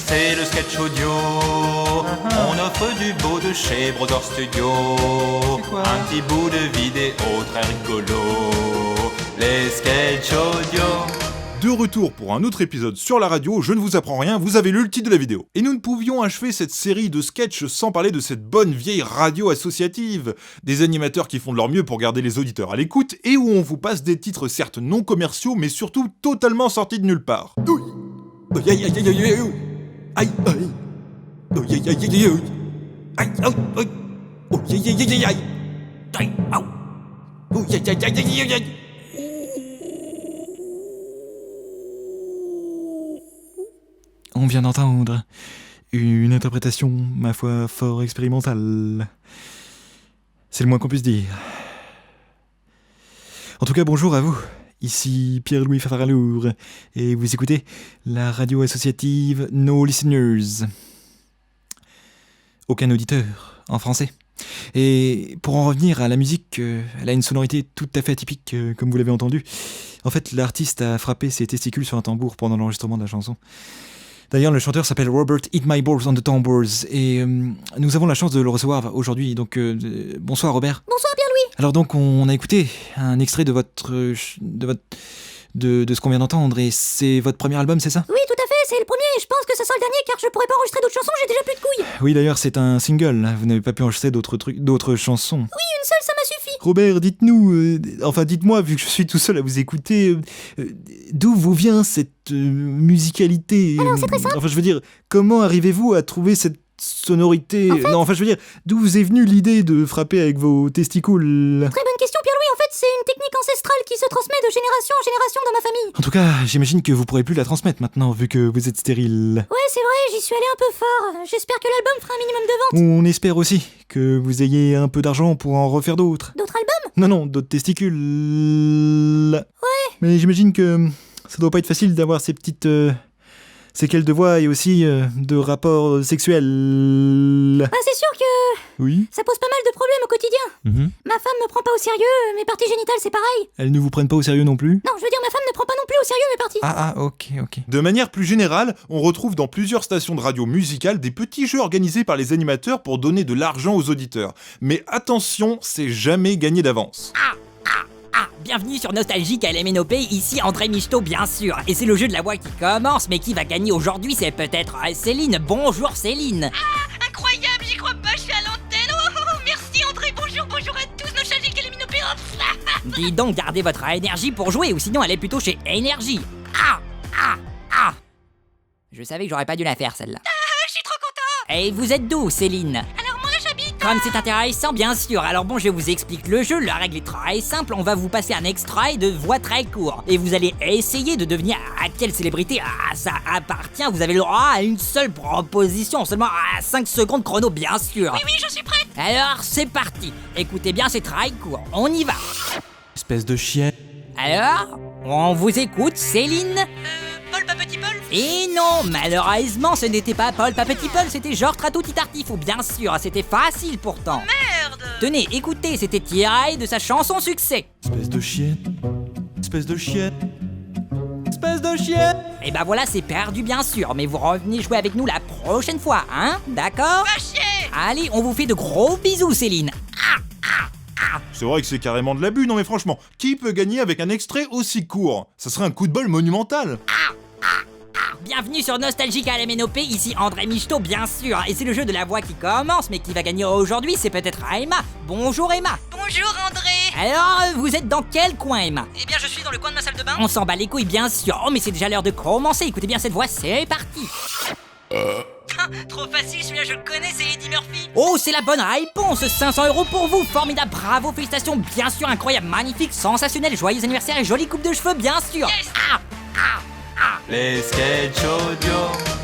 c'est le sketch audio. On offre du beau de chez Brother Studio. Un petit bout de vidéo très rigolo. Les sketch audio. De retour pour un autre épisode sur la radio, je ne vous apprends rien, vous avez lu le titre de la vidéo. Et nous ne pouvions achever cette série de sketchs sans parler de cette bonne vieille radio associative. Des animateurs qui font de leur mieux pour garder les auditeurs à l'écoute et où on vous passe des titres certes non commerciaux mais surtout totalement sortis de nulle part. Aïe aïe aïe aïe aïe aïe aïe aïe aïe aïe aïe aïe aïe aïe aïe aïe On vient d'entendre une interprétation, ma foi, fort expérimentale. C'est le moins qu'on puisse dire. En tout cas, bonjour à vous. Ici Pierre-Louis Fafaralour, et vous écoutez la radio associative No Listeners. Aucun auditeur, en français. Et pour en revenir à la musique, elle a une sonorité tout à fait atypique, comme vous l'avez entendu. En fait, l'artiste a frappé ses testicules sur un tambour pendant l'enregistrement de la chanson. D'ailleurs, le chanteur s'appelle Robert Eat My Balls on the Tambours, et nous avons la chance de le recevoir aujourd'hui, donc bonsoir Robert. Bonsoir Pierre-Louis. Alors donc, on a écouté un extrait de ce qu'on vient d'entendre, et c'est votre premier album, c'est ça ? Oui, tout à fait, c'est le premier, et je pense que ça sera le dernier, car je pourrais pas enregistrer d'autres chansons, j'ai déjà plus de couilles. Oui, d'ailleurs, c'est un single, là. Vous n'avez pas pu enregistrer d'autres chansons. Oui, une seule, ça m'a suffi. Robert, dites-moi, vu que je suis tout seul à vous écouter, d'où vous vient cette musicalité ? Alors, c'est très simple. Enfin, je veux dire, comment arrivez-vous à trouver cette sonorité ? En fait... Non, enfin, je veux dire, d'où vous est venue l'idée de frapper avec vos testicules ? Très bonne question, Pierre-Louis. En fait, c'est une technique ancestrale qui se transmet de génération en génération dans ma famille. En tout cas, j'imagine que vous pourrez plus la transmettre maintenant, vu que vous êtes stérile. Ouais, c'est vrai, j'y suis allé un peu fort. J'espère que l'album fera un minimum de ventes. On espère aussi que vous ayez un peu d'argent pour en refaire d'autres. D'autres albums ? Non, d'autres testicules. Ouais. Mais j'imagine que ça doit pas être facile d'avoir ces petites séquelles de voix et aussi de rapports sexuels. Bah, c'est sûr que Oui. ça pose pas mal de problèmes au quotidien. Ma femme me prend pas au sérieux, mes parties génitales c'est pareil. Elles ne vous prennent pas au sérieux non plus ? Non, je veux dire, ma femme ne prend pas non plus au sérieux mes parties. Ah, ok. De manière plus générale, on retrouve dans plusieurs stations de radio musicales des petits jeux organisés par les animateurs pour donner de l'argent aux auditeurs. Mais attention, c'est jamais gagné d'avance. Bienvenue sur Nostalgique à LMNOP, ici André Michto bien sûr. Et c'est le jeu de la voix qui commence, mais qui va gagner aujourd'hui, c'est peut-être Céline. Bonjour Céline. Incroyable, j'y crois pas, je suis à l'antenne. Oh, merci André, bonjour à tous, Nostalgique à LMNOP. Dis donc, gardez votre énergie pour jouer, ou sinon allez plutôt chez Énergie. Je savais que j'aurais pas dû la faire celle-là. Je suis trop content. Et vous êtes d'où Céline ? Alors moi j'habite... Comme c'est intéressant, bien sûr. Alors bon, je vous explique le jeu. La règle est très simple. On va vous passer un extrait de voix très court. Et vous allez essayer de deviner à quelle célébrité ça appartient. Vous avez le droit à une seule proposition. Seulement à 5 secondes chrono, bien sûr. Oui, je suis prête. Alors, c'est parti. Écoutez bien, c'est très court. On y va. Espèce de chien. Alors, on vous écoute, Céline ? Paul Petit Paul. Et non, malheureusement, ce n'était pas Paul Petit Paul, c'était Georges Tratouti Tartifou, bien sûr, c'était facile pourtant. Merde. Tenez, écoutez, c'était tiré de sa chanson succès. Espèce de chienne. Espèce de chienne. Espèce de chienne. Et bah voilà, c'est perdu bien sûr, mais vous revenez jouer avec nous la prochaine fois, hein ? D'accord ? Va chier. Allez, on vous fait de gros bisous, Céline. C'est vrai que c'est carrément de l'abus, non mais franchement, qui peut gagner avec un extrait aussi court ? Ça serait un coup de bol monumental. Bienvenue sur Nostalgique à LMNOP, ici André Michto, bien sûr. Et c'est le jeu de la voix qui commence, mais qui va gagner aujourd'hui, c'est peut-être Emma. Bonjour Emma. Bonjour André. Alors, vous êtes dans quel coin, Emma ? Eh bien je suis dans le coin de ma salle de bain. On s'en bat les couilles, bien sûr. Oh, mais c'est déjà l'heure de commencer. Écoutez bien cette voix, c'est parti. Trop facile, celui-là je le connais, c'est Eddie Murphy. Oh, c'est la bonne réponse. 500 € pour vous. Formidable, bravo, félicitations. Bien sûr, incroyable, magnifique, sensationnel. Joyeux anniversaire et jolie coupe de cheveux, bien sûr. Yes. Les sketch audio.